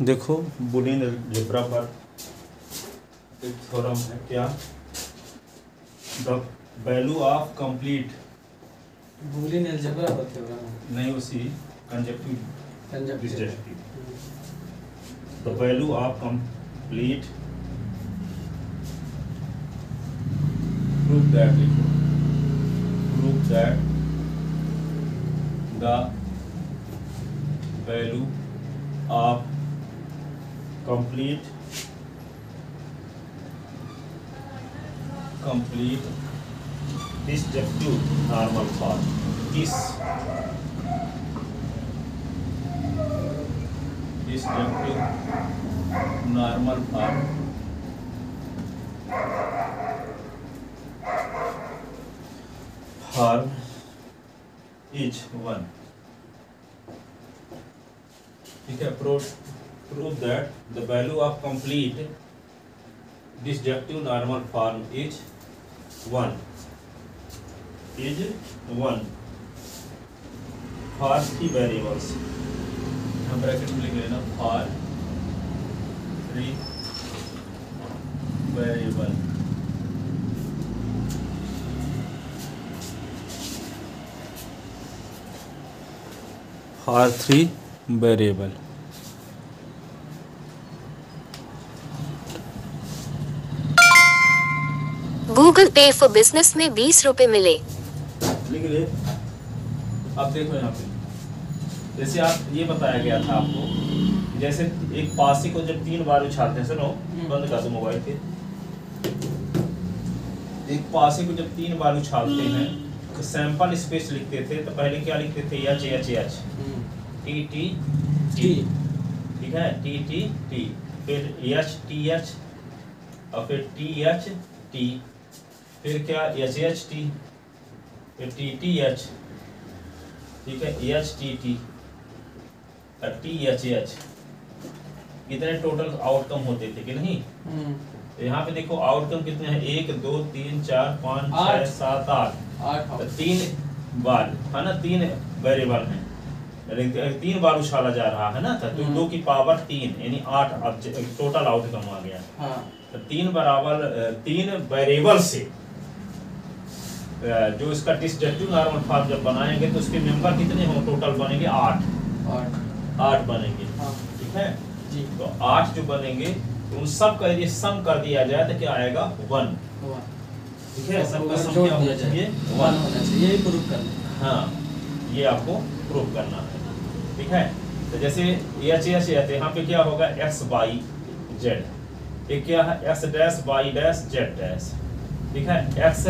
देखो Boolean algebra पर एक थ्योरम है क्या, the value of complete, Boolean algebra पर थ्योरम है, नहीं उसी conjunctive disjunctive, the value of complete prove that, prove that the value of complete disjunctive normal form, disjunctive normal form is 1. ठीक है, prove that the value of complete disjunctive normal form is 1 for 3 variables. हम bracket में लिख लेना for 3 variable. for 3 variable. Google पे for business में 20 रुपए मिले। लिख ले। अब देखो यहाँ पे जैसे आप ये बताया गया था आपको, जैसे एक पासी को जब 3 बार उछालते हैं, सुनो बंद कर दो मोबाइल के, एक पासी को जब 3 बार उछालते हैं तो सैंपल स्पेस लिखते थे, तो पहले क्या लिखते थे, H H H T T T, ठीक है, टी टी टी, फिर एच टी एच और फिर टी एच टी, फिर क्या एच एच टी, फिर टी टी एच, ठीक है, H T T, T H H, कितने टोटल आउटकम होते थे कि नहीं। तो यहाँ पे देखो आउटकम कितने हैं, 1 2 3 4 5 6 7 8, 3 बार है ना, 3 वेरिएबल हैं, 3 बार उछाला जा रहा है ना, तो 2 की पावर 3 यानी 8 टोटल आउटकम आ गया। तो 3 वेरिएबल से जो इसका डिसजंक्टिव नॉर्मल फॉर्म जब बनाएंगे तो उसके मेंबर कितने होंगे, टोटल बनेंगे 8 बनेंगे, ठीक है जी। तो 8 जो बनेंगे तो उन सब का यदि सम कर दिया जाए तो क्या आएगा, 1, ठीक है, सबका सम क्या होना चाहिए, 1 होना चाहिए, ये प्रूव करना, हाँ ये आपको प्रूव करना है, ठीक है। तो जैसे एच एच है, यहाँ पे क्या होगा, एक्स वाई जेड, ये क्या है, X dash Y dash Z dash, ठीक है, एक्स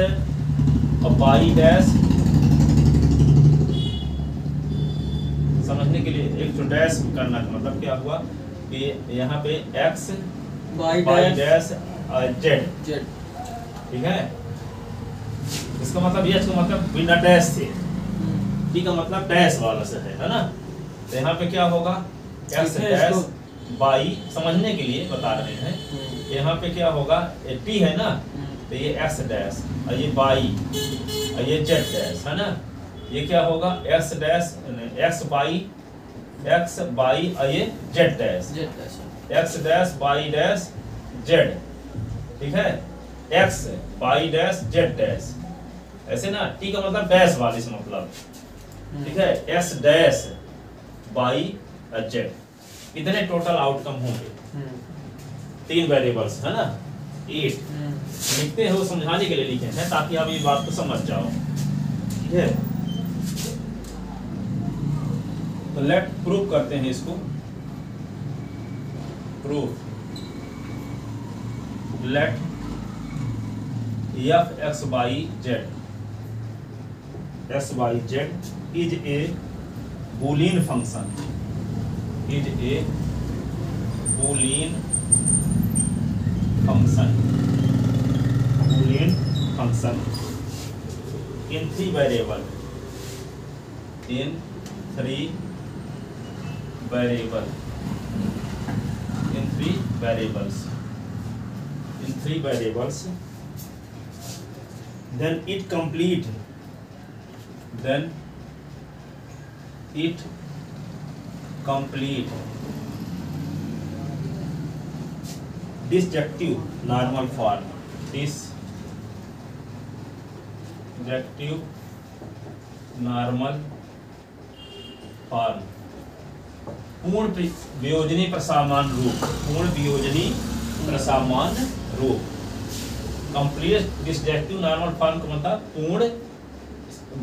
और वाई डैश, समझने के लिए एक तो डैश करना का मतलब क्या हुआ कि यहाँ पे एक्स वाई डैश जेड, ठीक है, इसका मतलब एच का मतलब बिना डैश से, टी का मतलब डैश वाला से है ना। तो यहाँ पे क्या होगा, एक्स डैश वाई, समझने के लिए बता रहे हैं, यहाँ पे क्या होगा, टी है ना, तो ये एक्स डैश और ये वाई और ये जेड डैश है ना, ये क्या होगा, एक्स डैश एक्स वाई और ये Z dash, X dash Y dash Z, ठीक है, X Y dash Z dash, ऐसे ना, टी का मतलब डैश वाले से मतलब, ठीक है, एक्स डैश वाई और जेड, कितने टोटल आउटकम होंगे, 3 वेरिएबल्स है ना, 8 लिखते हो, समझाने के लिए लिखे हैं ताकि आप ये बात को समझ जाओ, ठीक है। तो लेट प्रूव करते हैं इसको, proof let F X Y Z, X Y Z is a Boolean function, is a Boolean function, boolean function in 3 variable, in 3 variable, in 3 variables, in 3 variables, then it complete, then it complete disjunctive normal form, disjunctive normal form, पूर्ण वियोजनी प्रसामान रूप, पूर्ण वियोजनी प्रसामान रूप। Complete disjunctive normal form का मतलब पूर्ण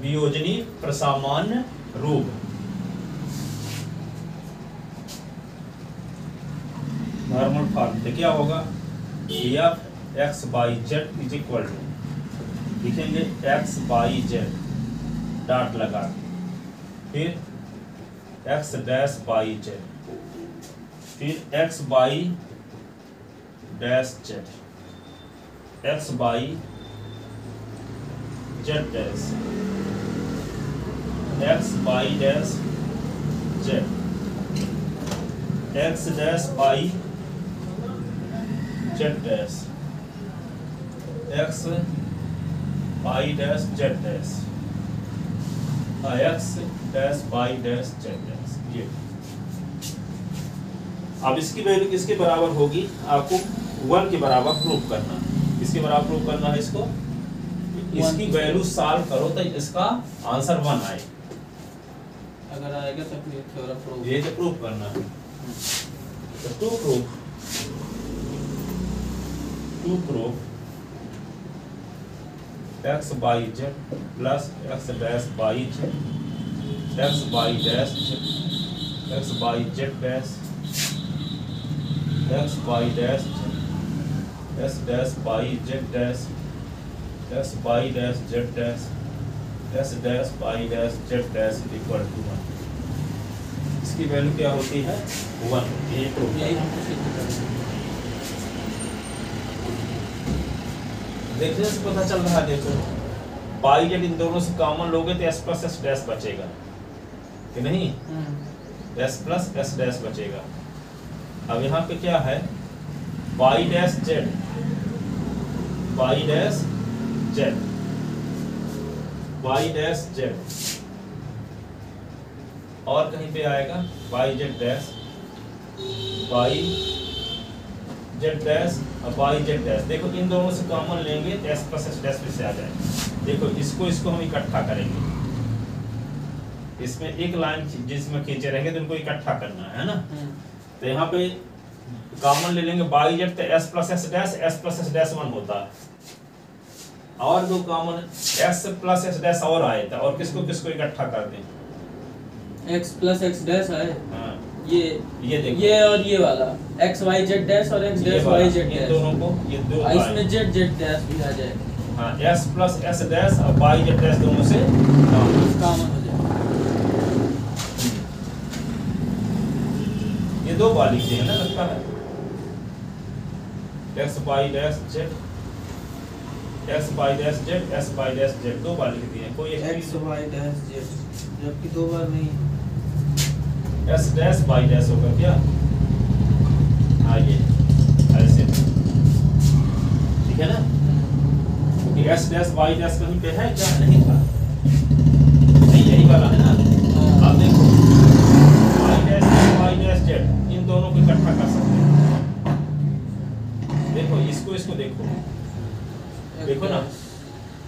वियोजनी प्रसामान्य रूप। नॉर्मल फॉर्म से क्या होगा, F X by Z is equal to, लिखेंगे एक्स बाई जेड डॉट लगा के, फिर एक्स डैश बाई जेड, फिर X Y dash Z, X by Z dash, X Y dash Z, X dash Y Z dash, X Y dash Z dash, X dash Y dash Z dash. ये अब इसकी value किसके बराबर होगी, आपको 1 के बराबर प्रूव करना है। इसके बराबर प्रूव करना है इसको, इसकी वैल्यू सॉल्व करो तो इसका आंसर 1 आए। अगर आएगा तो फिर थ्योरम प्रूव, ये तो प्रूव करना है। तो to prove X by Z plus X dash Y Z, X Y dash Z, X by Z dash, X Y dash Z, X dash Y Z dash, X Y dash Z dash, X dash Y dash Z dash equal to 1। इसकी value क्या होती है, 1। ये prove यही हमको सिद्ध करना है। देखने से पता चल रहा है। देखो बाई जेड इन दोनों से कॉमन लोगे तो एस प्लस एस डैश बचेगा कि नहीं, एस प्लस एस डैश बचेगा। अब यहाँ पे क्या है, by dash Z, Y dash Z, Y dash Z, और कहीं पे आएगा by Z dash, Y Z dash और बाई जेड डैश। देखो इन दोनों से कॉमन लेंगे तो एस प्लस एस डैश फिर से आ जाएगा। देखो इसको हम इकट्ठा करेंगे, इसमें एक लाइन जिसमें खींचे रहेंगे तो इनको इकट्ठा करना है ना। तो यहाँ पे कॉमन ले लेंगे बाई जेड, तो S plus S dash, S plus S dash 1 होता है, और दो common S plus S dash और आए थे, और किसको किसको इकट्ठा कर दें, x प्लस एक्स डैश आए, हाँ ये देखो, ये और ये वाला x y z डैश और x dash y z in dash, दोनों को, ये दो इसमें z z डैश भी आ जाएगा। हाँ एस प्लस एस डैश और बाई जेड डैश दोनों से कॉमन हो जाएगा। ये दो बार लिखते हैं ना, लगता है X Y dash Z, X Y dash Z, S by dash Z, दो बार लिख दिए। कोई x y डैश z, जबकि 2 बार नहीं, एस डैश बाई डैश होगा क्या, हाँ ये ऐसे, ठीक है ना, क्योंकि एस डैश बाई डैश कहीं पे है क्या, नहीं था, नहीं यही वाला है ना। अब देखो बाई डैश जेड, इन दोनों को इकट्ठा कर सकते हैं। देखो इसको देखो, देखो ना,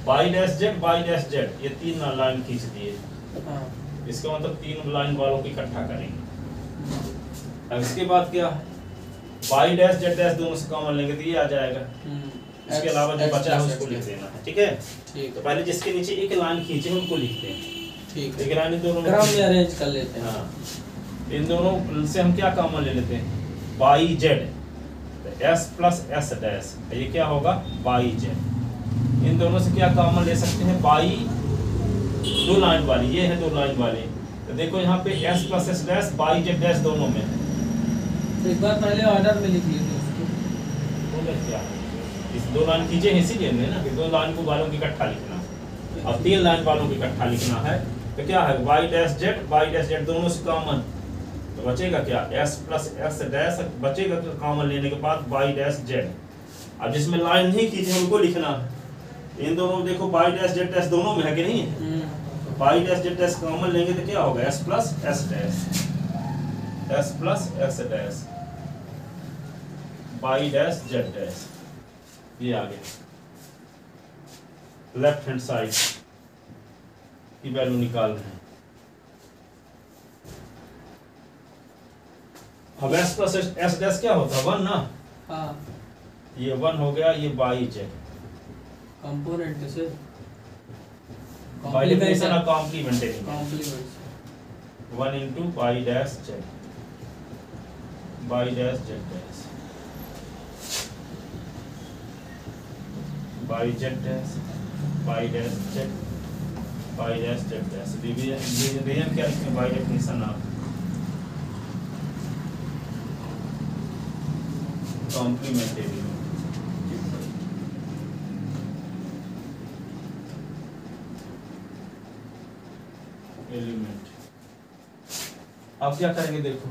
बाई डैश जेड, ये 3 लाइन खींच दिए, इसका मतलब 3 लाइन वालों को इकट्ठा करेंगे। अब इसके बाद क्या, बाई डैश जेड डैश दोनों से कॉमन लेंगे तो ये आ जाएगा। इसके अलावा जो बचा है उसको लिख देना है, ठीक है। तो पहले जिसके नीचे एक लाइन खींचे हैं उनको लिखते हैं, ठीक है। एक लाइन दोनों में अरेंज कर लेते हैं। हाँ, इन दोनों से हम क्या कॉमन ले लेते हैं, by Z, S plus S dash, ये क्या होगा बाई जेड। इन दोनों से क्या कॉमन ले सकते हैं, बाई 2 लाइन वाली, ये है 2 लाइन वाली, तो देखो यहाँ पे S plus S dash Y Z dash दोनों में है। तो एक बार पहले ऑर्डर में लिख लीजिए उसको, क्या इस 2 लाइन खींचे हैं इसीलिए ना कि 2 लाइन को वालों की इकट्ठा लिखना है, और 3 लाइन वालों की इकट्ठा लिखना है। तो क्या है, बाई डैश जेड दोनों से कॉमन, तो बचेगा क्या, एस प्लस एस डैश बचेगा, तो कॉमन लेने के बाद बाई डैश जेड। अब जिसमें लाइन नहीं खींचे उनको लिखना है। इन दोनों देखो बाई डैश जेड डैश दोनों में है कि नहीं है, by dash Z dash common लेंगे तो क्या होगा, S plus S dash, S plus S dash Y dash Z dash, ये आ गया। लेफ्ट हैंड साइड की वैल्यू निकाल रहे हैं। अब एस प्लस एस डैश क्या होता है 1 ना, हाँ ये 1 हो गया, ये बाई जेड कंपोनेंट से by definition of complement element complement 1 into Y dash Z, Y dash Z dash, Y Z dash, Y dash Z, Y dash Z dash. Division क्या लिखते हैं, by definition of complement element. अब क्या करेंगे, देखो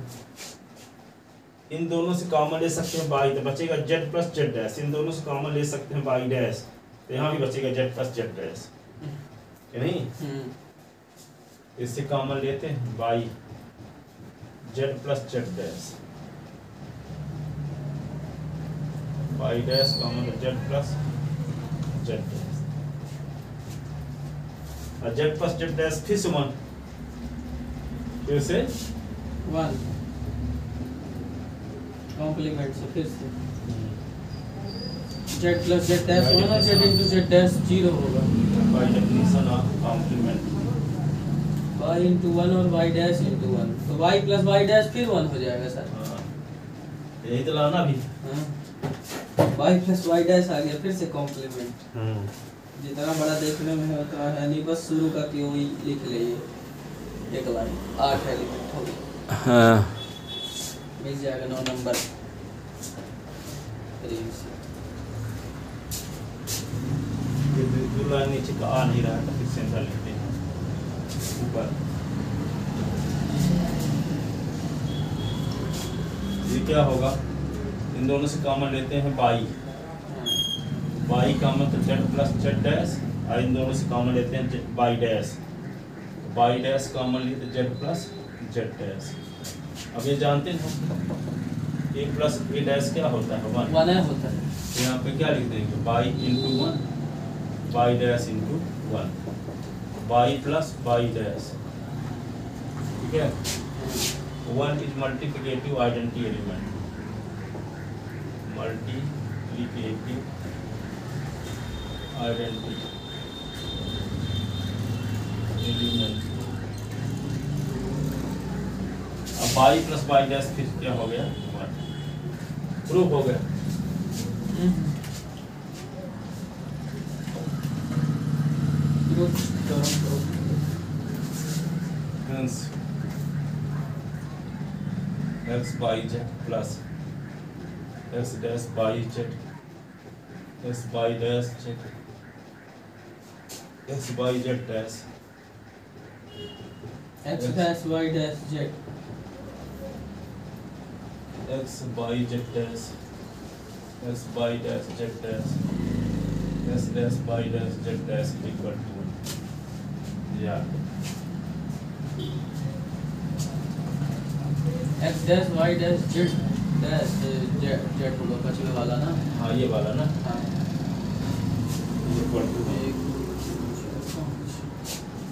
इन दोनों से कॉमन ले सकते हैं बाई, तो बचेगा जेड प्लस जेड डैश। इन दोनों से कॉमन ले सकते हैं बाई डैश, तो यहाँ भी बचेगा जेड प्लस जेड डैश, है नहीं। इससे कॉमन लेते हैं by Z plus Z dash, Y dash common Z plus Z dash, और जेड प्लस जेड डैश फिर से 1, फिर से 1 कॉम्प्लीमेंट से फिर से जेड प्लस जेड डैश 1 और जेड इंटू जेड डैश 0 होगा। By definition of complement y into 1 और y डैश इंटू 1, तो y प्लस y डैश फिर 1 हो जाएगा सर। यही तो लाना भी। हाँ y प्लस y डैश आ गया फिर से कॉम्प्लीमेंट। जितना बड़ा देखने में है उतना है नहीं, बस शुरू का कि वही लिख लीजिए एक लाइन 8 एलिमेंट हो गया। हाँ मिल जाएगा 9 नंबर। ये दो लाइन नीचे का आ नहीं रहा है, तो फिर सेंटर लेते हैं ऊपर। ये क्या होगा, इन दोनों से कॉमन लेते हैं बाई, बाई कॉमन तो जेड प्लस जेड डैश, और इन दोनों से कॉमन लेते हैं by dash, Y dash common लिए तो जेड प्लस जेड डैश। अब ये जानते हैं ए प्लस ए डैश क्या होता है 1 1 होता है। तो यहाँ पे क्या लिख देंगे, by into 1, by dash into 1, by plus Y dash, ठीक है। 1 is multiplicative identity element, multiplicative identity element. अब बाई प्लस बाई डैश फिर क्या हो गया 1, प्रूफ हो गया। Hence x by z plus x dash by z, x by dash z, x by z dash, x dash y dash z, x by z dash, x by dash z dash, x dash by dash z dash equal to, yeah, x dash y dash z dash z होगा बचने वाला ना। हाँ ये वाला ना, हाँ equal to, 1 2 3 4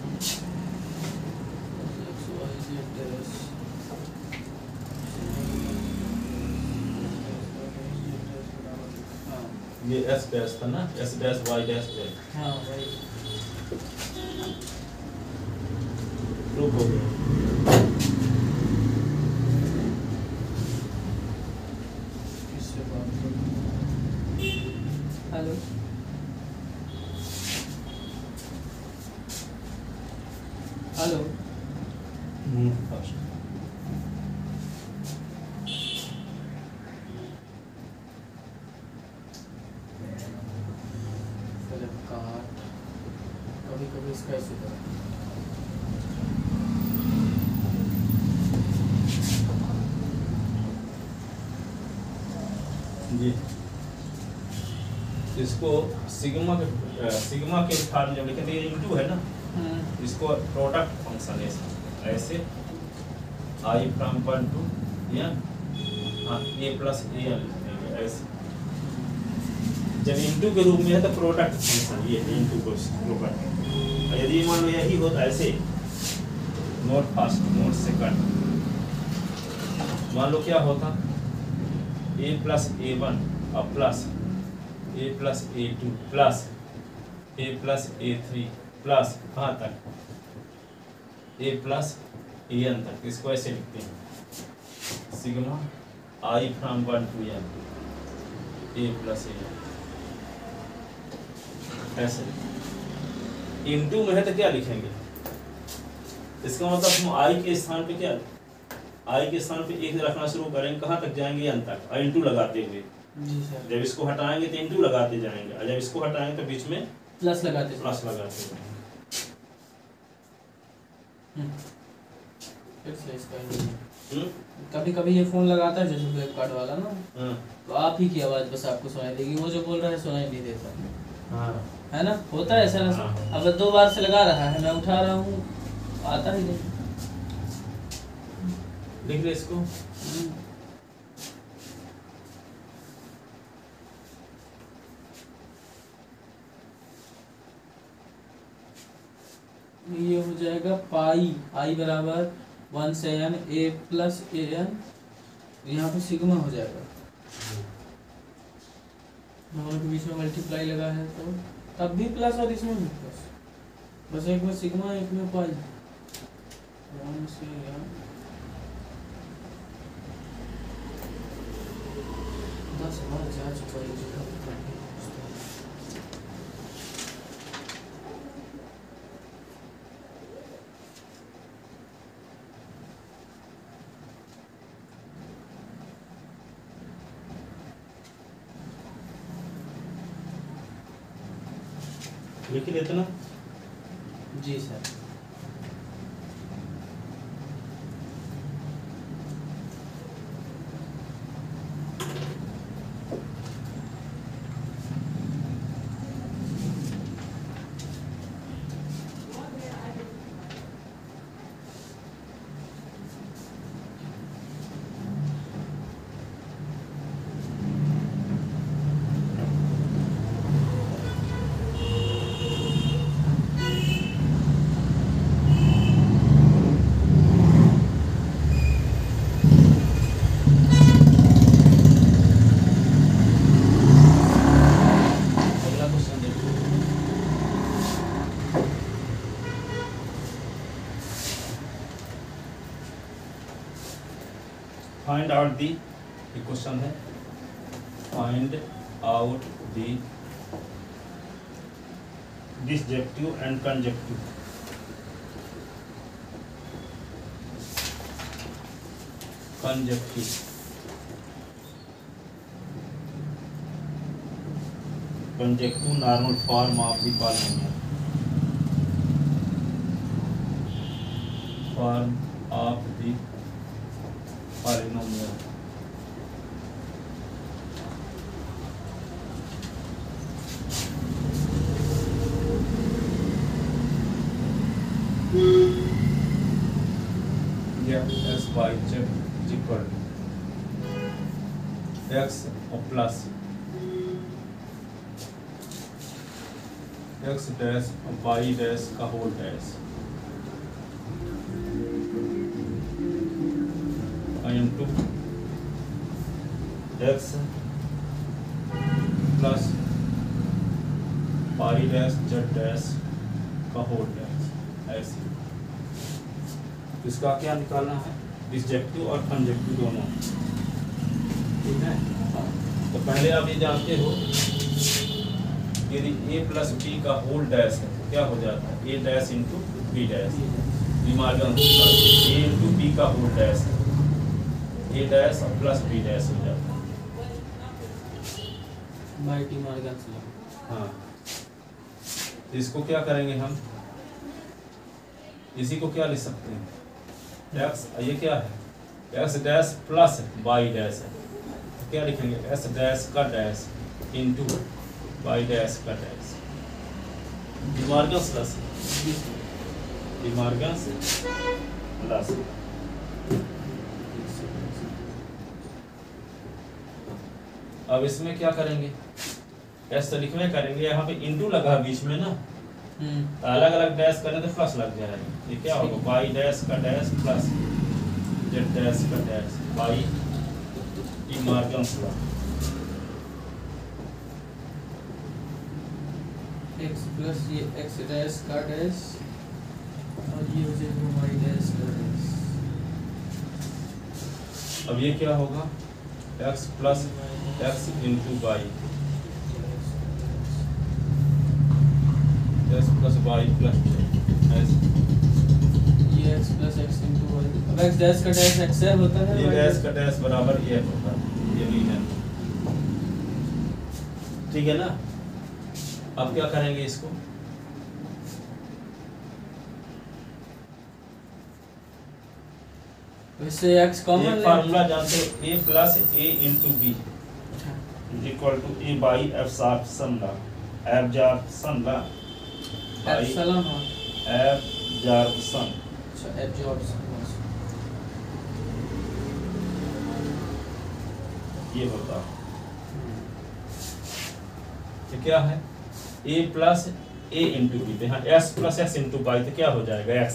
5 x y z dash ये s dash था ना, s dash y dash z, हाँ भाई प्रूफ हो गया। किससे बात करूं? हेलो हेलो फर्स्ट फ्लिपकार्ट कभी कभी इसका ऐसे होता है। जी, इसको सिग्मा के फॉर्म जब लिखे थे, ये इंटू है ना, इसको प्रोडक्ट फंक्शन है ऐसे, आई फ्रॉम 1 to, या ए प्लस ए ऐसे जब इनटू के रूप में है तो प्रोडक्ट फंक्शन ये है इनटू को प्रोडक्ट। और यदि मान लो यही होता ऐसे नोट फास्ट नोट सेकंड, मान लो क्या होता a प्लस a1 और plus a plus a2 plus a plus a3 plus कहाँ तक a प्लस an तक। इसको ऐसे लिखते हैं sigma I from 1 to n a plus an ऐसे। इनटू में है तो क्या लिखेंगे, इसका मतलब हम I के स्थान पे क्या I के स्थान पे एक रखना शुरू करेंगे, कहाँ तक जाएंगे n तक, और इनटू लगाते हुए। जी सर। जब इसको हटाएंगे तो इनटू लगाते जाएंगे, और जब इसको हटाएंगे तो बीच में प्लस लगाते प्लस लगाते जाएंगे। फिर से इसका कभी कभी ये फोन लगाता है जैसे फ्लिपकार्ट वाला ना, तो आप ही की आवाज बस आपको सुनाई देगी, वो जो बोल रहा है सुनाई नहीं देता। हाँ है ना, होता है ऐसा ना। हाँ। अब 2 बार से लगा रहा है, मैं उठा रहा हूँ आता ही नहीं। लिख ले इसको। ये हो जाएगा पाई I बराबर 1 से n a plus a n, यहाँ पे सिग्मा हो जाएगा। दोनों के बीच में मल्टीप्लाई लगा है तो तब भी प्लस और इसमें भी प्लस, बस एक में सिग्मा एक में पाई। 1 से n 10 बार जा चुका है। लिख लेते ना। जी sir. Find out the question है, find out the disjunctive and conjunctive. Conjunctive conjunctive normal form of the polynomial, form of the polynomial. X Y Z equal X और प्लस एक्स डैश और वाई डैश का whole dash into X plus Y dash Z dash का whole dash. ऐसे इसका क्या निकालना है, डिसजेक्टिव और कंजेक्टिव दोनों। ठीक है, तो पहले आप ये जानते हो यदि a प्लस b का होल डैश है तो क्या हो जाता है, a dash into b dash. De Morgan a into b का होल डैश है, a डैश और प्लस b डैश हो जाता है बाय डिमार्गन लॉ। हाँ, तो इसको क्या करेंगे हम, इसी को क्या लिख सकते हैं, एक्स, ये क्या है, X dash plus Y dash है, तो क्या लिखेंगे, एक्स डैश का डैश इंटू वाई डैश का dash. De Morgan's plus, De Morgan's plus. अब इसमें क्या करेंगे, एस तो लिखने करेंगे, यहाँ पे इंटू लगा बीच में ना, अलग अलग डैश करें तो प्लस लग जाएगा। ये क्या होगा, वाई डैश का डैश प्लस जेड डैश का dash by D Morgan's law. X plus ये एक्स डैश का डैश और ये हो जाएगा वाई डैश का डैश। अब ये क्या होगा, X plus X into Y, X plus Y plus ये X plus X into Y. अब एक्स डैश का डैश एक्स होता है, ये डैश का डैश बराबर ये होता है, ये भी है, ठीक है ना। अब क्या करेंगे इसको, इससे x कॉमन ले, फार्मूला जानते हो, a plus a into B equal to a by absorption law, absorption law epsilon हो, एब्जॉर्प्शन, अच्छा एब्जॉर्प्शन, ये होता है। तो क्या है, a plus a into B, तो यहाँ s plus s into Y, तो क्या हो जाएगा x,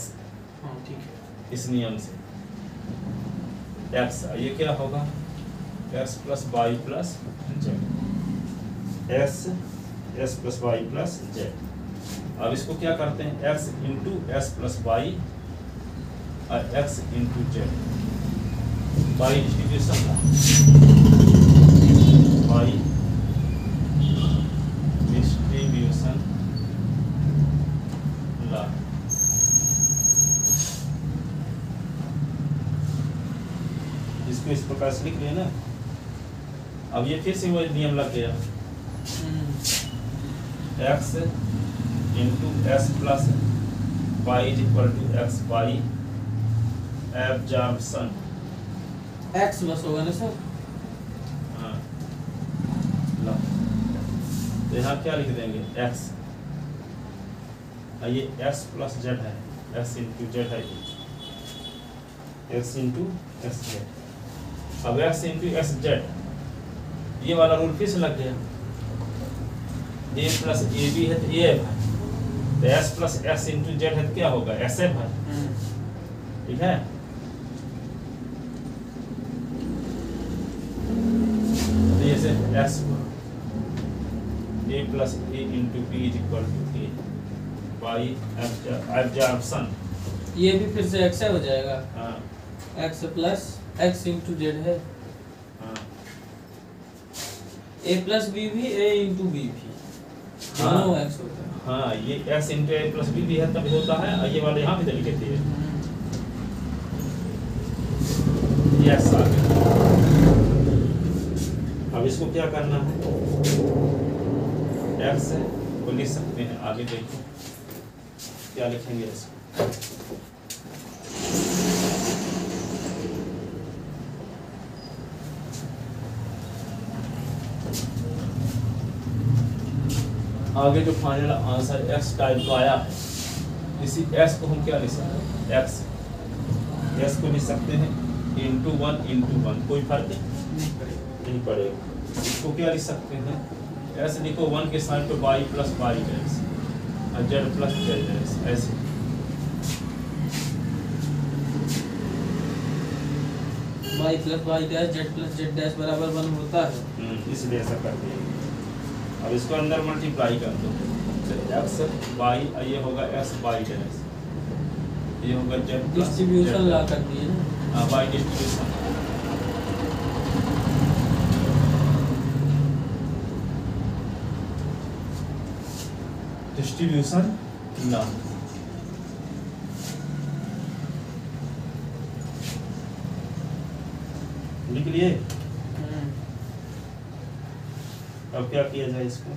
हाँ ठीक है, इस नियम से x, ये क्या होगा, x plus Y plus Z, s plus Y plus Z. अब इसको क्या करते हैं, x into S plus Y और x into Z, by distribution law, by distribution law. इसको इस प्रकार से लिख लिया ना। अब ये फिर से वो नियम लग गया, x into S plus Y is equal to X Y absorption, x बस होगा ना सर। हाँ ला, तो यहाँ क्या लिख देंगे, x, ये x प्लस जेड है, x इंटू जेड है, x इंटू एस जेड। अब x इंटू एस जेड, ये वाला रूल फिर से लग गया, a प्लस ए बी है तो ए एफ है, तो s plus s into Z है तो क्या होगा, एस एफ है, ठीक है। तो ये से s a plus a into B is equal to a by absorption, ये भी फिर से x हो जाएगा, हाँ x plus x into Z है, हाँ a प्लस बी भी a इंटू बी भी, दोनों x होता है। हाँ, ये x into a plus B भी है तब होता है, और ये वाले यहाँ भी लिखे थे, ये x आ गया। अब इसको क्या करना है, x को लिख सकते हैं, आगे देखो क्या लिखेंगे इसको, आगे जो फाइनल आंसर x टाइप का आया है, इसी x को हम क्या लिख सकते हैं, x को लिख सकते हैं इंटू वन, कोई फर्क नहीं पड़ेगा। इसको क्या लिख सकते हैं, s लिखो 1 के साइन पे y प्लस y डैश और z प्लस z डैश, ऐसे y plus y dash z plus z dash बराबर 1 होता है, इसलिए ऐसा करते हैं। अब इसको अंदर मल्टीप्लाई कर दो, एक्स वाई, ये होगा एस वाई डैश, ये होगा जेड डिस्ट्रीब्यूशन ला कर दिए ना, हाँ बाई डिस्ट्रीब्यूशन, डिस्ट्रीब्यूशन ला। लिख लिए। अब क्या किया जाए, इसको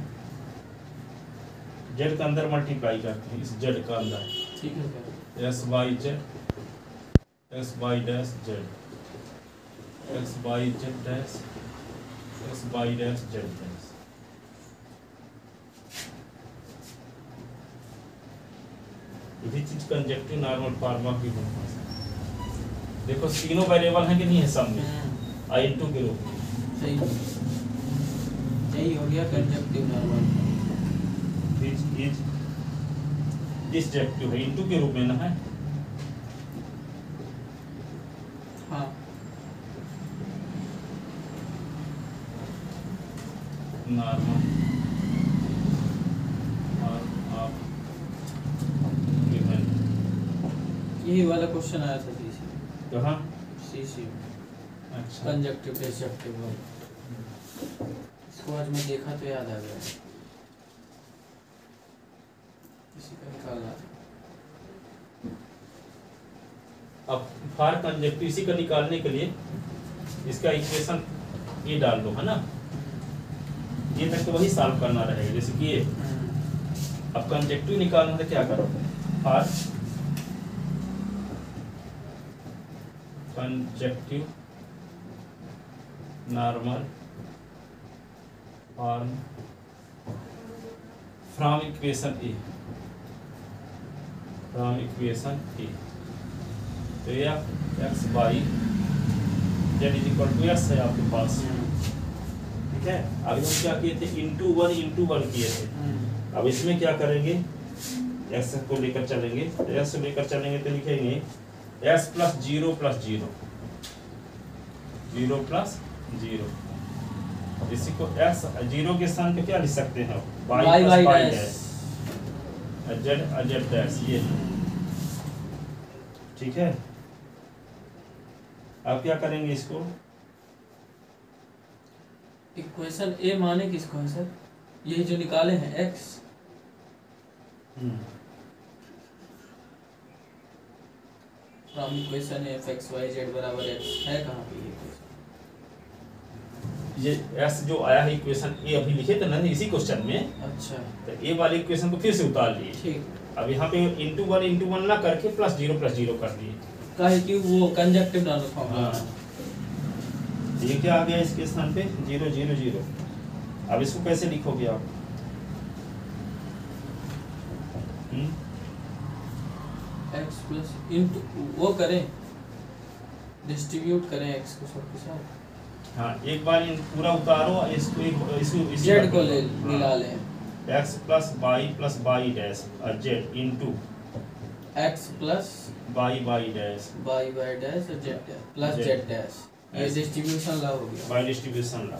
जेड का अंदर मल्टीप्लाई करते हैं, इस जेड का अंदर, ठीक है sir, S Y Z, X Y dash Z, X Y Z dash, X Y dash Z dash. ये भी चीज कंजक्टिव नॉर्मल फार्मा की भाषा। देखो तीनों वेरिएबल हैं कि नहीं है सब में, आई इनटू के रूप में, सही। यही हो गया कंजक्टिव नॉर्मल। इज डिसजक्टिव है, इनटू के रूप में ना है। हाँ नॉर्मल और आप गिवन यही वाला क्वेश्चन आया था सीसी कहाँ? सीसी अच्छा कंजक्टिव डिसजक्टिव वाला। इसको आज मैं देखा तो याद आ गया, इसी का निकालना था। अब फॉर कंजक्टिव इसी का निकालने के लिए इसका इक्वेशन ये डाल दो, है ना। ये तक तो वही सॉल्व करना रहेगा, जैसे कि ये। अब कंजक्टिव निकालना तो क्या करो, for conjunctive normal form from equation A, from equation A. तो ये X by Z is equal to S है आपके पास, ठीक है। अभी हम क्या किए थे, इंटू वन किए थे। अब इसमें क्या करेंगे, एक्स को लेकर चलेंगे, तो एक्स को लेकर चलेंगे तो लिखेंगे S plus zero plus zero, zero plus zero. इसी को एक्स जीरो के स्थान पे क्या लिख सकते हैं, Y plus Y dash, Z dash, ये ठीक है। अब क्या करेंगे, इसको इक्वेशन ए माने किसको है सर, यही जो निकाले हैं X. From equation F X Y Z बराबर एक्स है कहाँ पे ये इक्वेशन? ये एस जो आया है इक्वेशन ए अभी लिखे थे ना इसी क्वेश्चन में, अच्छा तो ए वाले इक्वेशन को फिर से उतार लिए। ठीक। अब यहाँ पे इंटू वन ना करके प्लस जीरो कर दिए। काहे कि वो कंजक्टिव नॉर्मल फॉर्म है। ये क्या आ गया इसके स्थान पे, जीरो जीरो जीरो। अब इसको कैसे लिखोगे आप, एक्स प्लस इंटू वो करें, डिस्ट्रीब्यूट करें एक्स को सबके साथ। हाँ एक बार पूरा उतारो, इसको जेड को ले मिला लें, X plus Y dash Z into X plus Y dash Y dash और Z dash plus Z dash. ये डिस्ट्रीब्यूशन लॉ हो गया, by distribution law,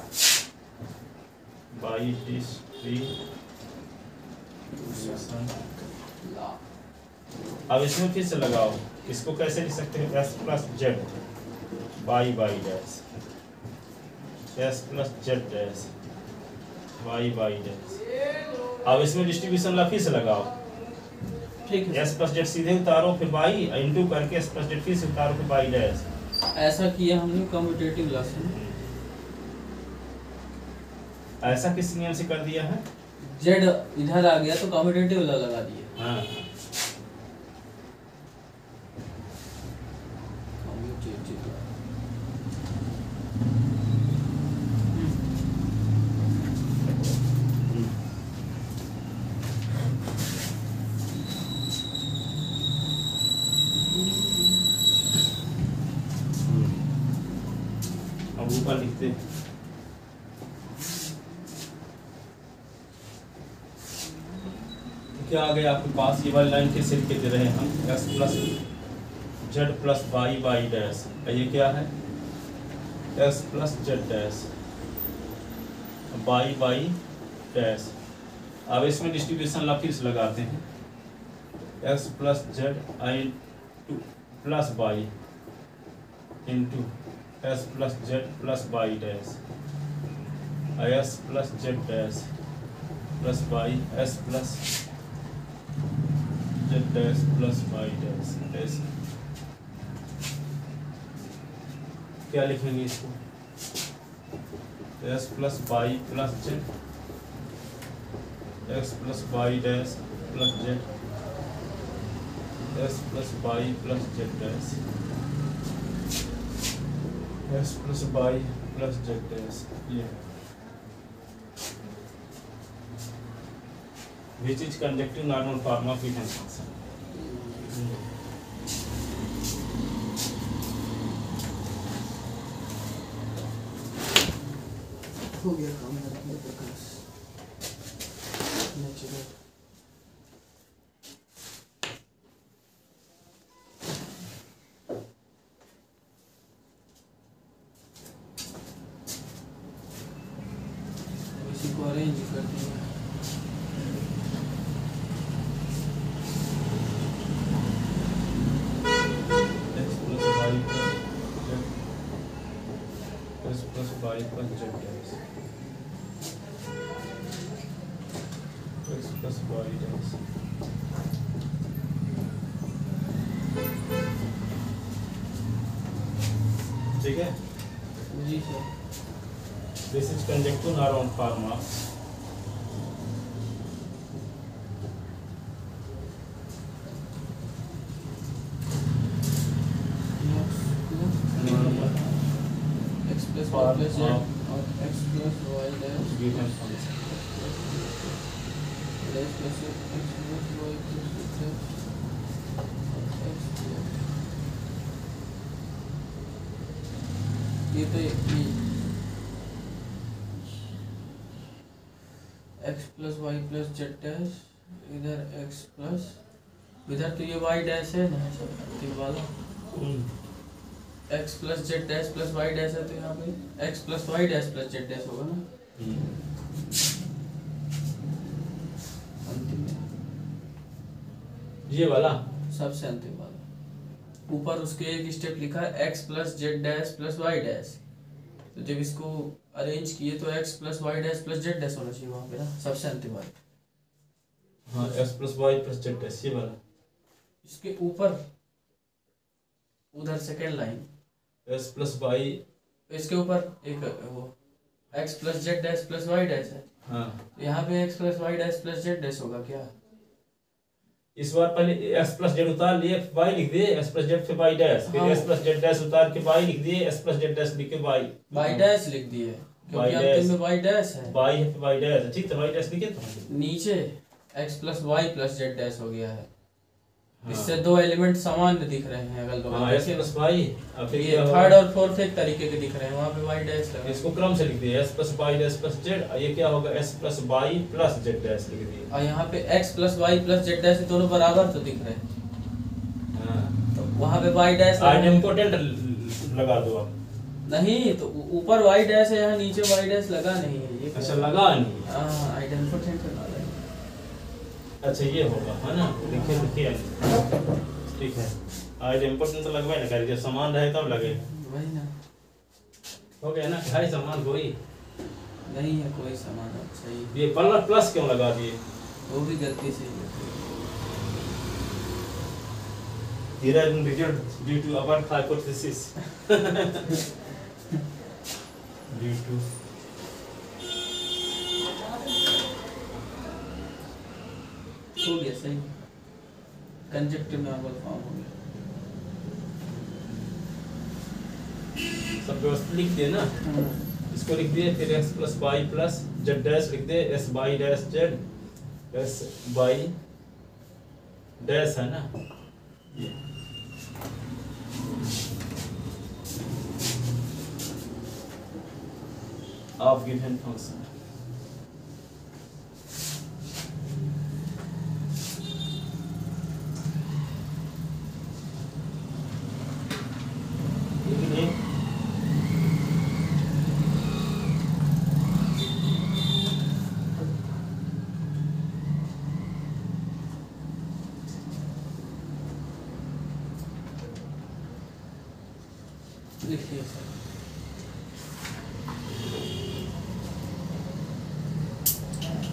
by distribution law. अब इसमें फिर से लगाओ, इसको कैसे लिख सकते हैं, S plus Z Y dash, S plus Z dash Y dash. अब इसमें डिस्ट्रीब्यूशन लॉ फिर से लगाओ, ठीक है। एस प्लस जेड सीधे उतारो, फिर बाई इंटू करके एस प्लस जेड फिर से उतारो, फिर बाई डैश। ऐसा किया हमने कम्यूटेटिव लॉ से। ऐसा किस नियम से कर दिया है, जेड इधर आ गया तो कम्यूटेटिव लॉ लगा दिया। हाँ कम्यूटेटिव लॉ। अब ऊपर लिखते हैं, क्या आ गया आपके पास, ये वाली लाइन कैसे लिख दे रहे हैं हम, x plus Z plus Y dash, ये क्या है, x plus Z dash Y dash. अब इसमें डिस्ट्रीब्यूशन लॉ फिर से लगाते हैं, x plus Z I plus by into S plus Z plus Y dash, S plus Z dash plus by S plus Z dash plus Y dash. ऐसे क्या लिखेंगे इसको, S plus by plus Z, x plus Y dash plus Z, S plus by plus Z dash, x plus by plus Z dash. ये which is conjective normal form of given function। हो गया काम natural. इसी को arrange कर दिया। plus y plus z dash x plus y dash ठीक है जी sir. This is conjecture around pharma और x plus y dash given function dash plus x plus y plus z ये तो x plus y plus z dash इधर x plus इधर तो ये y dash है ना सब ये वाला x plus z dash plus y dash है तो यहाँ पे x plus y dash plus z dash होगा ना अंतिम में ये वाला सबसे अंतिम वाला ऊपर उसके एक स्टेप लिखा है x plus z dash plus y dash तो जब इसको अरेंज किए तो x plus y dash plus z dash होना चाहिए वहाँ पे ना सबसे अंतिम वाला। हाँ x plus y plus z dash ये वाला इसके ऊपर उधर second line s plus y इसके ऊपर एक वो x plus z dash plus y dash है हाँ यहाँ पे x plus y dash plus z dash होगा क्या? इस बार पहले x plus z उतार लिए y लिख दिए s plus z फिर y dash फिर हाँ। s plus z dash उतार के y लिख दिए s plus z dash लिख के y dash लिख दिए क्योंकि अंतिम में y dash है y है फिर y dash ठीक है y dash लिखे तो नीचे x plus y plus z dash हो गया है। हाँ। इससे दो एलिमेंट समान दिख रहे हैं अगल हाँ बगल s plus y अब फिर ये क्या होगा? थर्ड और फोर्थ एक तरीके के दिख रहे हैं वहाँ पे y dash लगा इसको क्रम से लिख दिए s plus y dash plus z ये क्या होगा s plus y plus z dash लिख दिए और यहाँ पे x plus y plus z dash दोनों बराबर तो दिख रहे हैं हाँ तो वहाँ पे y dash आइडेम्पोटेंट लगा दो आप नहीं तो ऊपर y dash है यहाँ नीचे y dash लगा नहीं है ये अच्छा लगा नहीं हाँ आइडेम्पोटेंट लगा रहे हैं। अच्छा ये होगा है ना लिखिए ठीक है आइडेम्पोटेंट तो लगवाए ना कर जब समान रहे तब लगे वही ना हो गया ना ढाई समान कोई नहीं है कोई सामान अच्छा ही ये प्लस प्लस क्यों लगा दिए वो भी गलती से ही है। derived result due to our hypothesis due to हो गया सही कंजक्टिव नॉर्मल फॉर्म हो गया सब व्यवस्थित लिख दिए ना इसको लिख दिए फिर x plus y plus z dash लिख दिए s y dash z s y dash है ना ये of given function लिखिए सर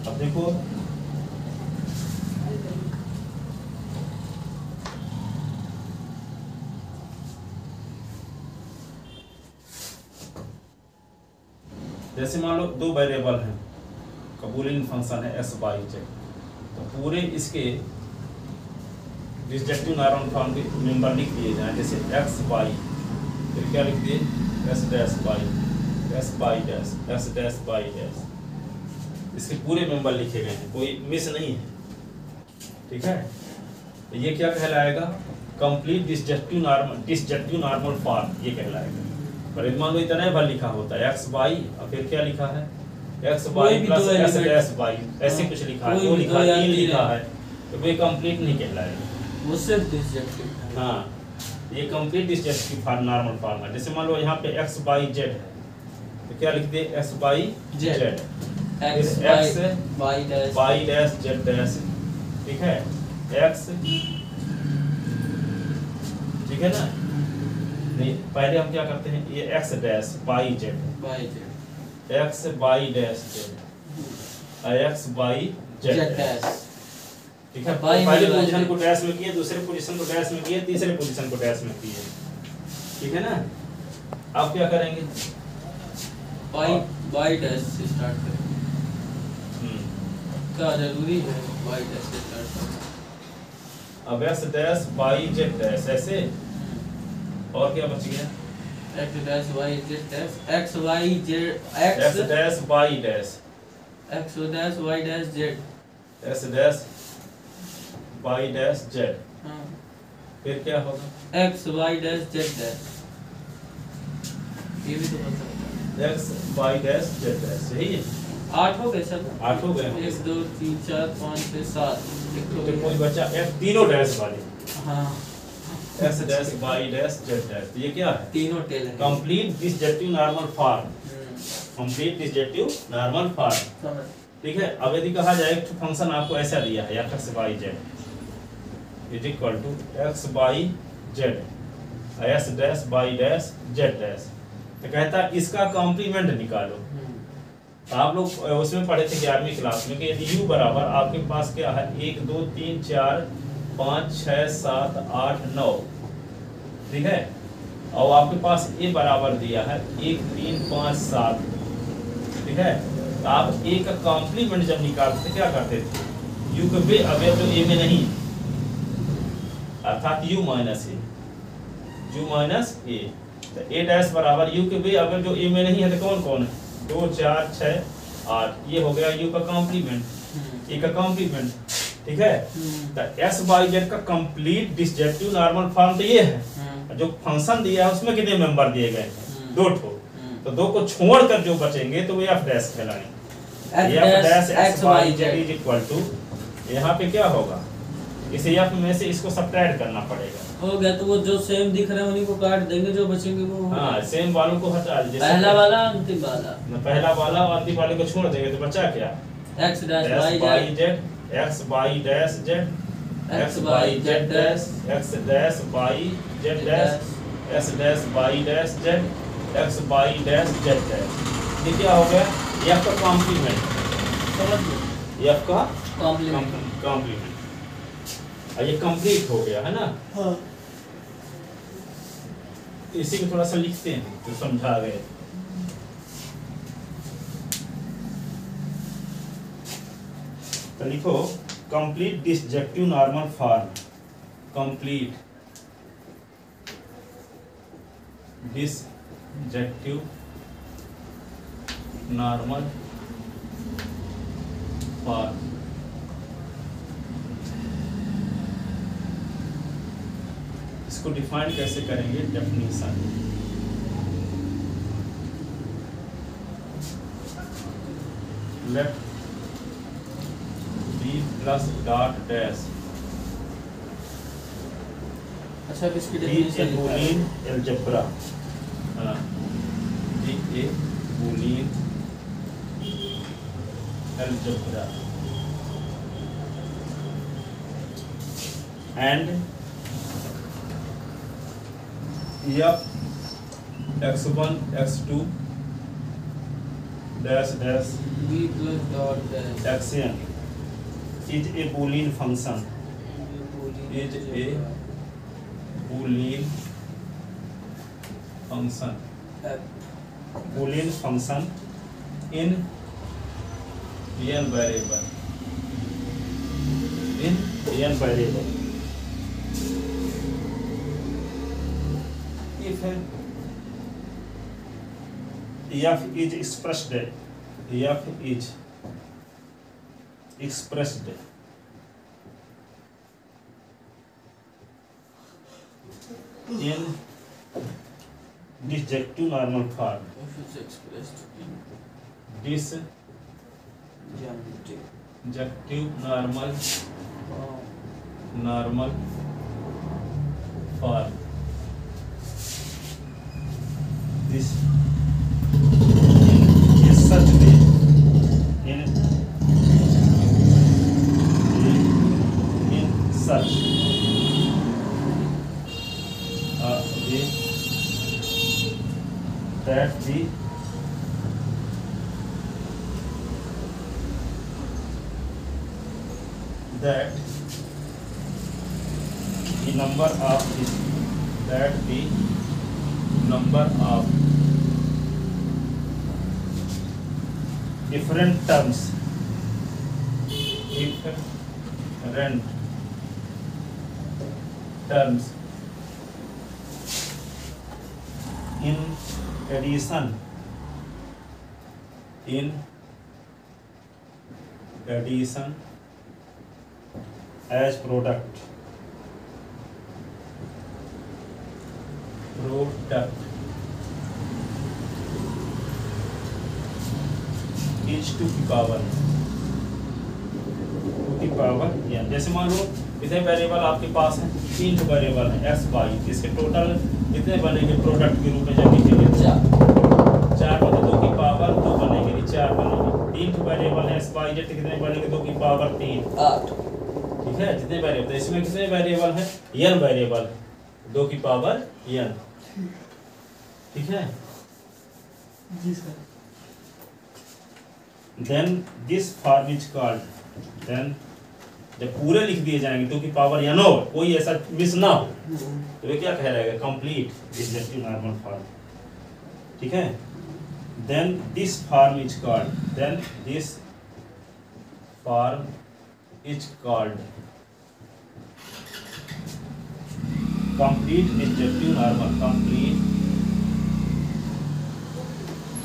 अब देखो जैसे मान लो दो वेरिएबल हैं कबूलिन फंक्शन है s y z तो पूरे इसके डिसजक्टिव नॉर्मल फॉर्म के मेंबर लिख दिए जाएं जैसे x y फिर क्या लिख दिए s dash y s y dash s dash y dash इसके पूरे मेंबर लिखे गए हैं कोई मिस नहीं है ठीक है तो ये क्या कहलाएगा कंप्लीट डिसजक्टिव नॉर्मल फॉर्म ये कहलाएगा पर मान लो इतना भर लिखा होता है x y और फिर क्या लिखा है एक्स वाई भी प्लस दो एस element- डैश वाई ऐसे हाँ, कुछ लिखा है, कोई जो भी लिखा दो या है, तीन लिखा है। है तो वे कंप्लीट नहीं कहलाएगा। वो सिर्फ डिसजंक्टिव है। हाँ, ये कंप्लीट डिसजंक्टिव फॉर्म नॉर्मल फॉर्म है। जैसे मान लो यहाँ पे एक्स बाई जेड है तो क्या लिखते हैं, X by Z. Z X X Y dash Y dash Z dash, ठीक है, एक्स, ठीक है ना। नहीं, पहले हम क्या करते हैं, ये X dash Y Z, Y Z X Y dash Z, X by Z Z, dash. ठीक है। तो बाई पहले में पोजीशन डैश को डैश में किए, दूसरे पोजीशन को डैश में किए, तीसरे पोजीशन को डैश में किए, ठीक है ना। आप क्या करेंगे, वाई डैश से स्टार्ट करें। हम्म, क्या जरूरी है वाई डैश से स्टार्ट करना? अब X dash Y Z dash ऐसे, और क्या बच गया, X dash Y Z dash, X Y Z X X dash Y dash, X dash Y dash Z. X dash Y dash Z, हाँ, फिर क्या होगा, X Y dash Z dash. ये भी तो बता सकता है। X Y dash Z dash, यही है। 8 हो गए सब। 8 हो गए। 1 2 3 4 5 6 7। तो कोई बचा एक तीनों डैश वाले, हाँ, x dash Y dash Z dash, तो ये क्या है, तीनों टेल है। कंप्लीट डिसजंक्टिव नॉर्मल फॉर्म, हम्म, कंप्लीट डिसजंक्टिव नॉर्मल फॉर्म, समझ। ठीक है। अब यदि कहा जाए एक फंक्शन आपको ऐसा दिया है, X by Z is equal to X by Z S dash Y dash Z dash, तो कहता है इसका कॉम्प्लीमेंट निकालो। तो आप लोग उसमें पढ़े थे 11वीं क्लास में कि यदि u बराबर आपके पास क्या है, 1 2 3 4 5 6 7 8 9, ठीक है, और आपके पास a बराबर दिया है 1 3 5 7, ठीक है। तो आप a का कॉम्प्लीमेंट जब निकालते क्या करते थे, u के वे अवयव जो a में नहीं, अर्थात u माइनस a, तो a डैश बराबर u के वे अवयव जो a में नहीं है, तो कौन कौन है, 2 4 6 8, ये हो गया u का कॉम्प्लीमेंट, a का कॉम्प्लीमेंट, ठीक है। तो s बाई जेड का कंप्लीट डिसजंक्टिव नॉर्मल फॉर्म तो ये है। जो फंक्शन दिया है उसमें कितने मेंबर दिए गए हैं, 2 ठो, तो 2 को छोड़कर जो बचेंगे तो वे f डैश कहलाएंगे। f dash x by Z is equal to, यहाँ पे क्या होगा, इसे f में से इसको सब्ट्रैक्ट करना पड़ेगा। हो गया, तो वो जो सेम दिख रहे हैं उन्हीं को काट देंगे, जो बचेंगे वो हाँ, सेम वालों को हटा दीजिए, पहला वाला अंतिम वाला। पहला वाला और अंतिम वाले को छोड़ देंगे तो बचा क्या, x dash x by Z, x by dash Z, x by Z dash, x dash Y Z dash, x dash Y dash Z, x by dash Z dash, ये क्या हो गया, f का कॉम्प्लीमेंट, समझ लो, f का complement. Complement, ये complete हो गया है ना। हाँ, इसी को थोड़ा सा लिखते हैं तो समझा गए। तो लिखो complete disjunctive normal form, complete disjunctive normal form, इसको डिफाइन कैसे करेंगे, definition, let B plus dot dash अच्छा, किसकी be a definition Boolean algebra, be a Boolean algebra and f x1 x2 dash dash b plus dot dash xn is a boolean function, is a boolean function, boolean function in n variable, in n variable, if f is expressed, f is expressed in disjunctive normal form, if is expressed in disjunctive junctive normal form this in such way in such a way that the number of different terms in addition as product is to the power n। जैसे मान लो कितने variable आपके पास है, 3 variable है x y, इसके total कितने बनेंगे product के रूप में जब लिखेंगे 4 बटे 2 की पावर 2 बनेंगे, 4 बनेंगे। 3 वेरिएबल है x y z, कितने बनेंगे 2 की पावर 3 8। ठीक है, जितने वेरिएबल, इसमें कितने वेरिएबल है n वेरिएबल, 2 की पावर n। ठीक है जी sir. Then this form is called, then जब पूरे लिख दिए जाएंगे 2 की पावर n हो, कोई ऐसा मिस ना हो, तो ये क्या कह रहेगा कंप्लीट डिजक्टिव नॉर्मल फॉर्म। ठीक है, then this form is called, then this form is called complete disjunctive normal, complete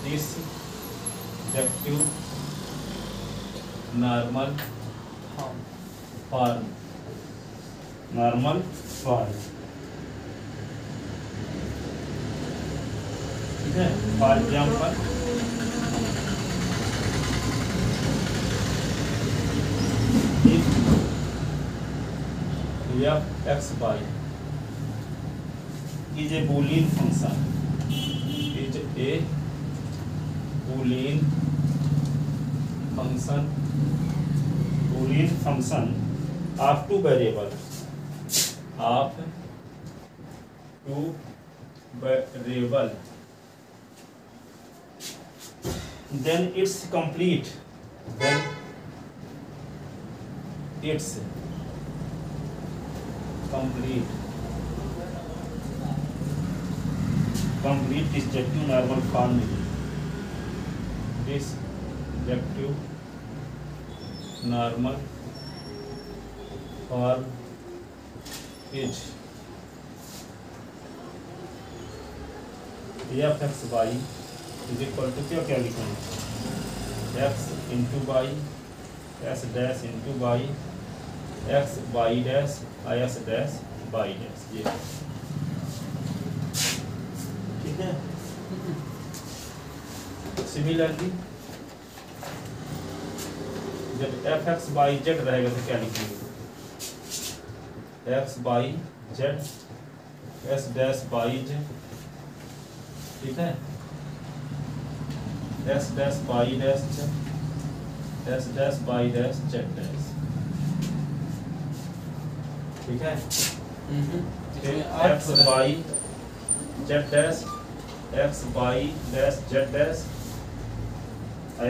disjunctive normal form, normal form। ठीक है, for example f x y is a Boolean function, is a Boolean function of 2 variables, then it's complete, complete disjunctive normal form is disjunctive normal form is f x y is equal to क्या लिखेंगे x into y s dash into y x y dash is dash y dash, ये ठीक है। Similarly जब f x y z रहेगा तो क्या लिखेंगे x y z s dash y z, ठीक है, s dash y dash z, s dash y dash z dash, ठीक है। x y z dash x y dash z dash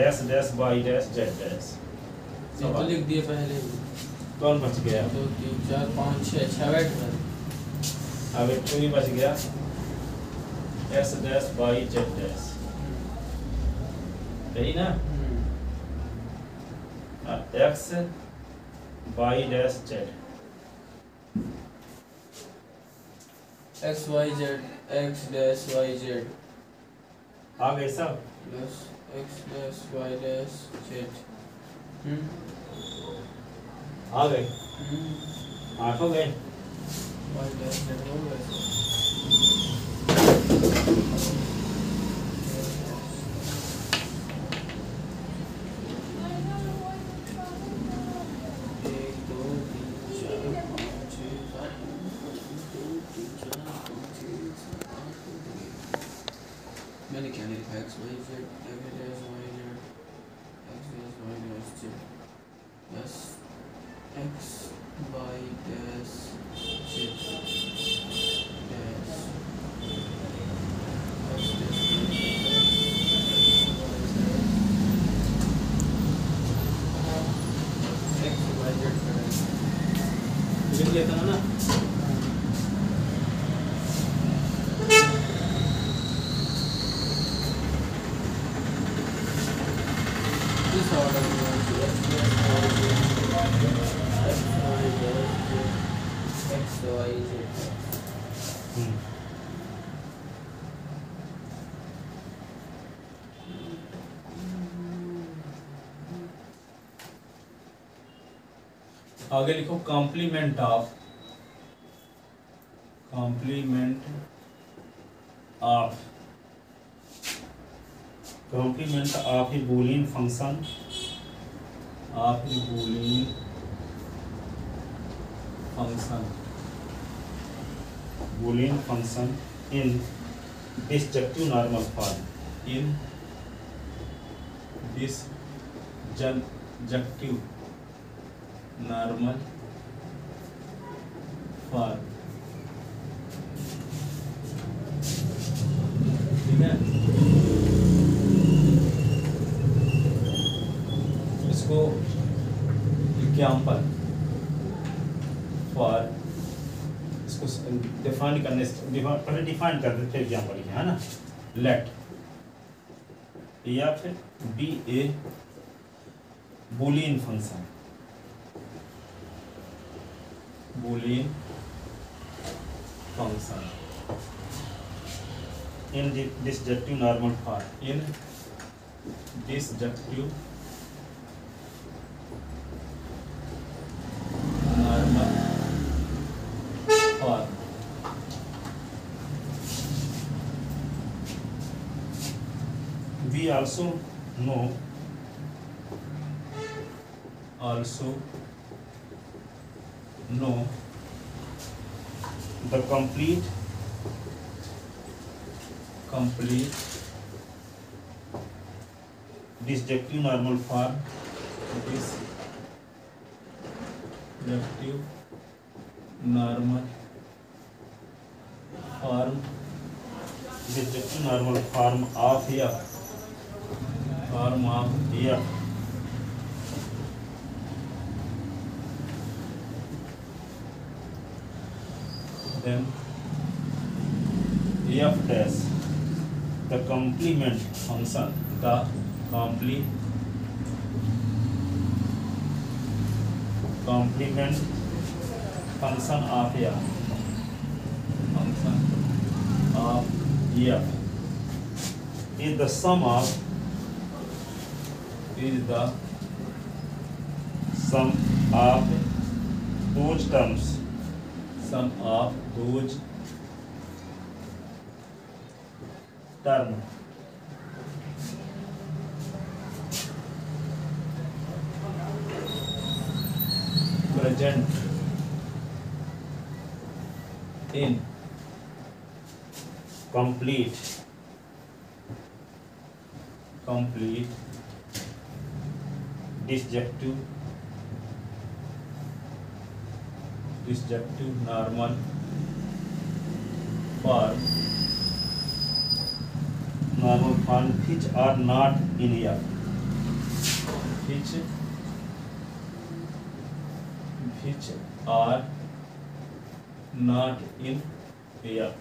s dash y dash z dash, ये तो लिख दिए पहले ही। कौन बच गया? 2 3 4 5 6 बैठ गए। अब एक तो ही बच गया s dash y z dash, यही ना, x y dash z, x y z x dash y z आ गए सब, plus x dash y dash z। आ गए 8 हो गए। y dash z हो गए। लेता है ना। इस ऑर्डर में आगे लिखो complement of a Boolean function in disjunctive normal form ठीक है। इसको एग्जाम्पल फॉर इसको डिफाइन करने से पहले डिफाइन कर देते हैं एग्जाम्पल लिखे है ना। लेट या फिर B a Boolean function in disjunctive normal form we also know the complete disjunctive normal form of F then f dash the complement function of f is the sum of those terms present in complete disjunctive normal form which are not in F which are not in F।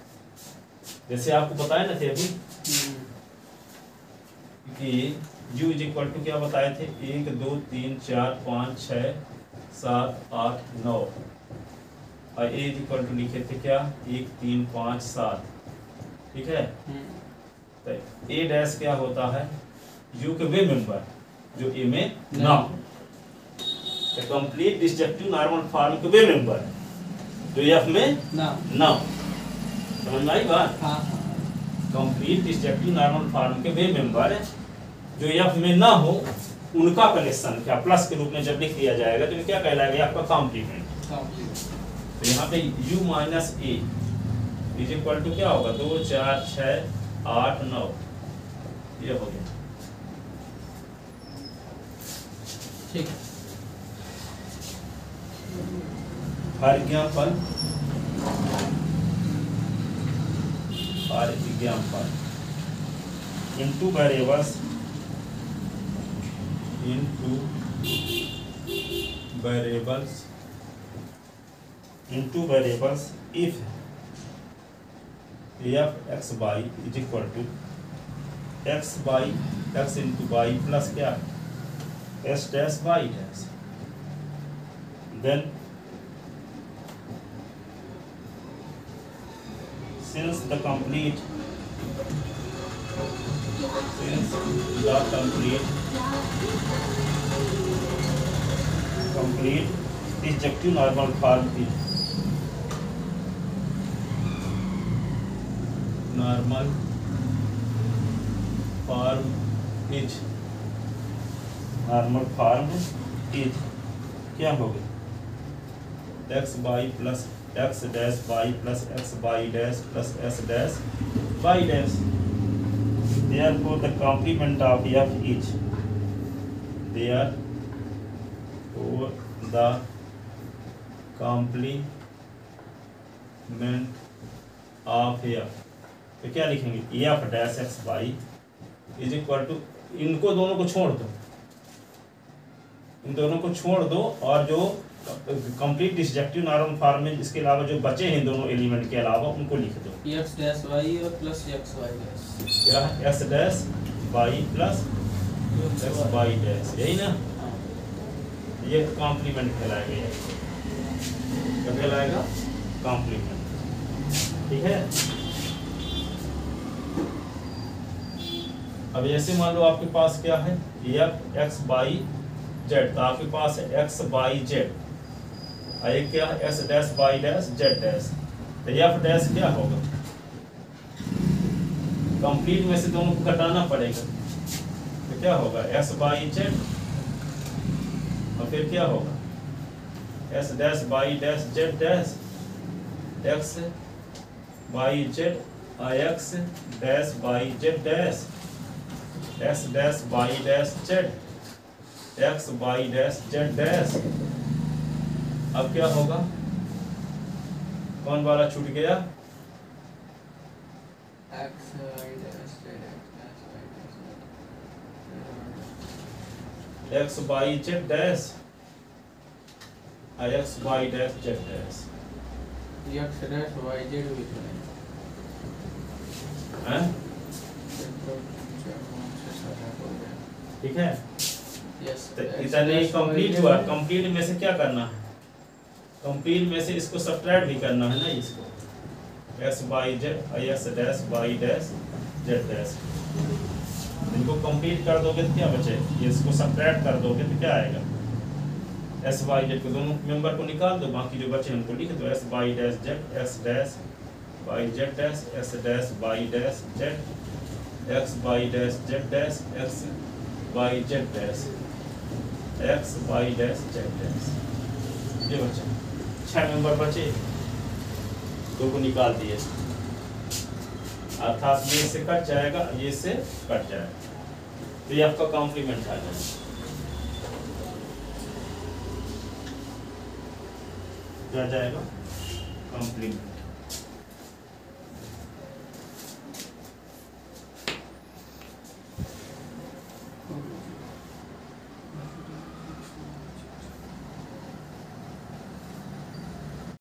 जैसे आपको बताया ना थे अभी कि u is equal to क्या बताए थे 1 2 3 4 5 6 7 8 9 और a इज इक्वल टू लिखे थे क्या 1 3 5 7 ठीक है। तो a डैश क्या होता है u के वे मेंबर जो a में ना हो। तो कंप्लीट डिसजंक्टिव नॉर्मल फॉर्म के वे मेंबर जो f में ना हो। समझ में आई बात। कंप्लीट डिसजंक्टिव नॉर्मल फॉर्म के वे मेंबर जो f में ना हो उनका कलेक्शन क्या प्लस के रूप में जब लिख दिया जाएगा तो क्या कहलाएगा आपका कॉम्प्लीमेंट। तो यहाँ पे u minus a is equal to क्या होगा 2 4 6 8 9 ये हो गया ठीक। for example into variables into variables if f x y is equal to x by x into y plus क्या s dash y dash, then since the complete disjective normal form is क्या हो गया x y plus x dash y plus x y dash plus s dash y dash. Therefore the complement of f is तो क्या लिखेंगे f dash x y is equal to, इनको दोनों को छोड़ दो, इन दोनों को छोड़ दो और जो कंप्लीट डिसजेक्टिव नॉर्मल फॉर्म में इसके अलावा जो बचे हैं दोनों एलिमेंट के अलावा उनको लिख दो x डैश y और प्लस x y डैश, यह x dash y plus x y dash, यही ना, ये कॉम्प्लीमेंट कहलाएगा, ये क्या कहलाएगा कॉम्प्लीमेंट, ठीक है। अब ऐसे मान लो आपके पास क्या है f x y z, तो आपके पास है x y z, एक क्या है s dash y dash z dash, तो f डैश क्या होगा, कंप्लीट में से दोनों को घटाना पड़ेगा, तो क्या होगा s y z, और फिर क्या होगा s dash y dash z dash x y z x dash y z dash x dash y dash z x y dash z dash. अब क्या होगा, कौन वाला छूट गया, x y dash z x y z dash x y dash z dash, x dash y z भी हैं, ठीक है। यस, तो इतना ही कंप्लीट हुआ, कंप्लीट में से क्या करना है, कंप्लीट में से इसको सब्ट्रैक्ट भी करना है ना, इसको x y z x dash y dash z dash, इनको कंप्लीट कर दोगे तो क्या बचे, ये इसको सब्ट्रैक्ट कर दोगे तो क्या आएगा s y z को दोनों मेंबर को निकाल दो, बाकी जो बचे उनको लिख दो s y dash z x dash y z dash s dash y dash z x y dash z dash x y z dash x y dash z dash, ये बचे 6 मेंबर बचे, दो को निकाल दिए, अर्थात ये इससे कट जाएगा, ये इससे कट जाएगा, तो ये आपका कॉम्प्लीमेंट आ जाएगा, क्या जाएगा कॉम्प्लीमेंट।